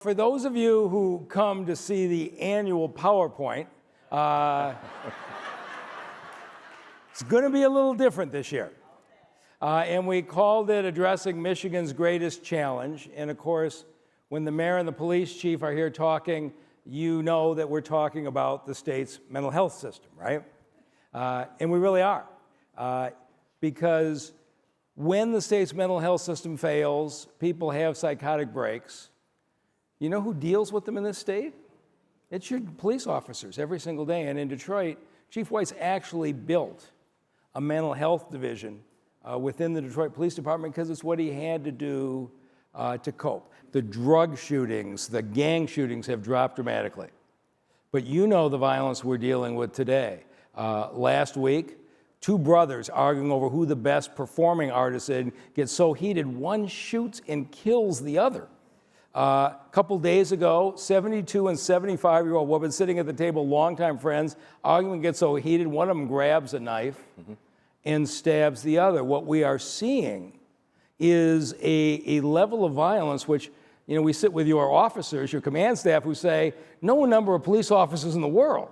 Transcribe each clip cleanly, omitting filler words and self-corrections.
For those of you who come to see the annual PowerPoint, it's going to be a little different this year. And we called it Addressing Michigan's Greatest Challenge. And of course, when the mayor and the police chief are here talking, you know that we're talking about the state's mental health system, right? And we really are. Because when the state's mental health system fails, people have psychotic breaks. You know who deals with them in this state? It's your police officers every single day. And in Detroit, Chief White's actually built a mental health division within the Detroit Police Department because it's what he had to do to cope. The drug shootings, the gang shootings have dropped dramatically. But you know the violence we're dealing with today. Last week, two brothers arguing over who the best performing artist is gets so heated, one shoots and kills the other. A couple days ago, 72 and 75-year-old women sitting at the table, longtime friends, arguing gets so heated, one of them grabs a knife and stabs the other. What we are seeing is a level of violence which, you know, we sit with your officers, your command staff, who say no number of police officers in the world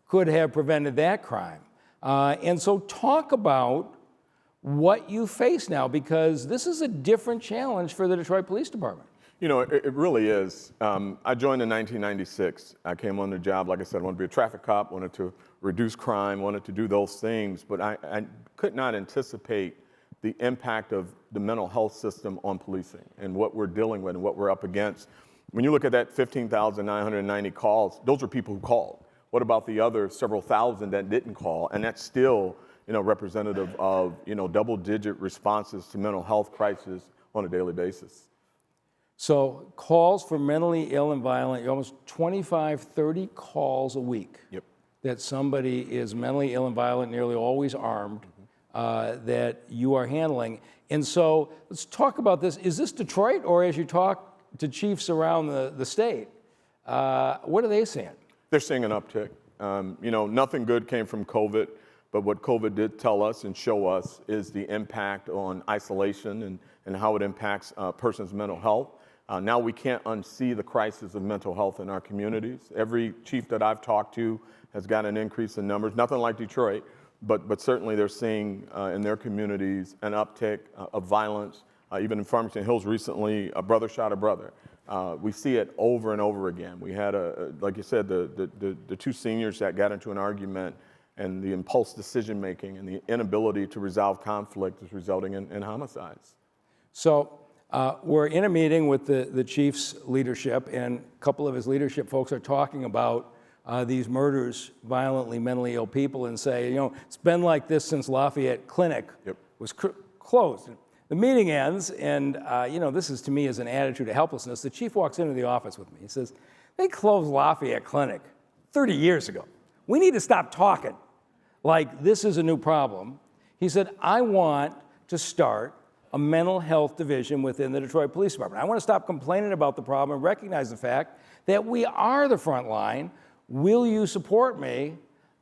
could have prevented that crime. And so talk about what you face now, because this is a different challenge for the Detroit Police Department. You know, it really is. I joined in 1996. I came on the job, like I said, I wanted to be a traffic cop, wanted to reduce crime, wanted to do those things, but I could not anticipate the impact of the mental health system on policing and what we're dealing with and what we're up against. When you look at that 15,990 calls, those are people who called. What about the other several thousand that didn't call? And that's still, you know, representative of, you know, double-digit responses to mental health crisis on a daily basis. So calls for mentally ill and violent, almost 25, 30 calls a week. Yep. That somebody is mentally ill and violent, nearly always armed, that you are handling. And so let's talk about this. Is this Detroit, or as you talk to chiefs around the state, what are they saying? They're seeing an uptick. You know, nothing good came from COVID, but what COVID did tell us and show us is the impact on isolation and how it impacts a person's mental health. Now we can't unsee the crisis of mental health in our communities. Every chief that I've talked to has got an increase in numbers, nothing like Detroit, but certainly they're seeing in their communities an uptick of violence. Even in Farmington Hills recently, a brother shot a brother. We see it over and over again. We had, like you said, the two seniors that got into an argument, and the impulse decision-making and the inability to resolve conflict is resulting in homicides. So we're in a meeting with the chief's leadership, and a couple of his leadership folks are talking about these murders, violently mentally ill people, and say, you know, it's been like this since Lafayette Clinic was closed. The meeting ends, and you know, this is to me is an attitude of helplessness. The chief walks into the office with me. He says, they closed Lafayette Clinic 30 years ago. We need to stop talking like this is a new problem. He said, I want to start a mental health division within the Detroit Police Department. I want to stop complaining about the problem and recognize the fact that we are the front line. Will you support me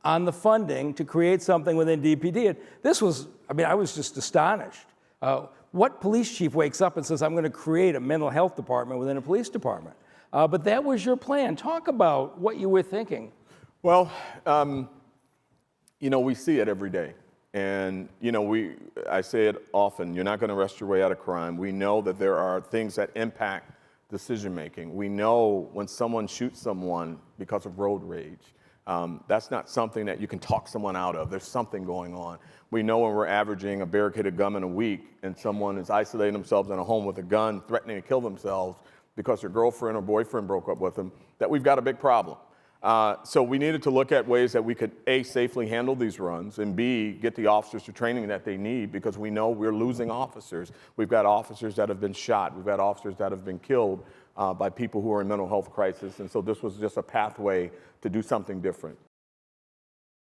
on the funding to create something within DPD? And this was, I mean, I was just astonished. What police chief wakes up and says, I'm going to create a mental health department within a police department? But that was your plan. Talk about what you were thinking. Well, you know, we see it every day. And, you know, I say it often, you're not going to arrest your way out of crime. We know that there are things that impact decision-making. We know when someone shoots someone because of road rage. That's not something that you can talk someone out of. There's something going on. We know when we're averaging a barricaded gunman a week and someone is isolating themselves in a home with a gun, threatening to kill themselves because their girlfriend or boyfriend broke up with them, that we've got a big problem. So we needed to look at ways that we could, A, safely handle these runs, and B, get the officers the training that they need, because we know we're losing officers. We've got officers that have been shot. We've got officers that have been killed by people who are in mental health crisis. And so this was just a pathway to do something different.